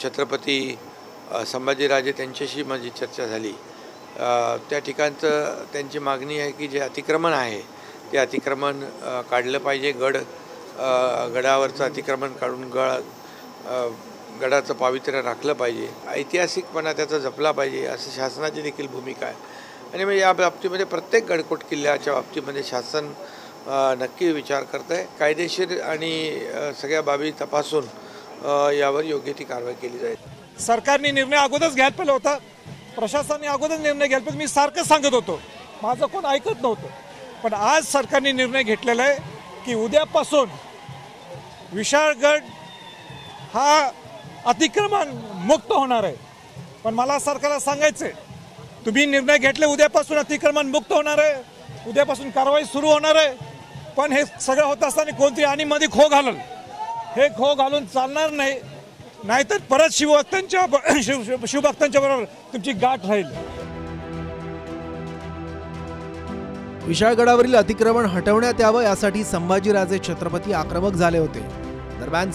छत्रपती संभाजीराजे त्यांच्याशी माझी चर्चा झाली। त्या ठिकाणचं त्यांची मागणी आहे की जे अतिक्रमण आहे ते अतिक्रमण काढलं पाहिजे। गडावरचं अतिक्रमण काढून गडाचं पावित्र्य राखलं पाहिजे, ऐतिहासिकपणा त्याचा जपला पाहिजे असं शासनाची देखील भूमिका आहे। आणि म्हणजे या बाबतीमध्ये प्रत्येक गडकोट किल्ल्याच्या बाबतीमध्ये शासन नक्की विचार करतं आहे। कायदेशीर आणि सगळ्या बाबी तपासून यावर योग्य ती कारवाई केली जाईल। सरकारने निर्णय अगोदरच घ्यायला पाहिजे होता, प्रशासनाने अगोदर निर्णय घ्यायला पाहिजे। मी सारखं सांगत होतो, माझं कोण ऐकत नव्हतं, पण आज सरकारने निर्णय घेतलेला आहे की उद्यापासून विशाळगड हा अतिक्रमण मुक्त होणार आहे। पण मला सरकारला सांगायचं आहे, तुम्ही निर्णय घेतले उद्यापासून अतिक्रमण मुक्त होणार आहे, उद्यापासून कारवाई सुरू होणार आहे, पण हे सगळं होत असताना कोणतरी आणि मध्ये खो घालल, हे खो घालून चालणार नाही। नाहीतर परत शिवभक्तांच्या बरोबर तुमची गाठ राहील। विशाळगडावरील अतिक्रमण हटवण्यात यावं यासाठी संभाजीराजे छत्रपती आक्रमक झाले होते। दरम्यान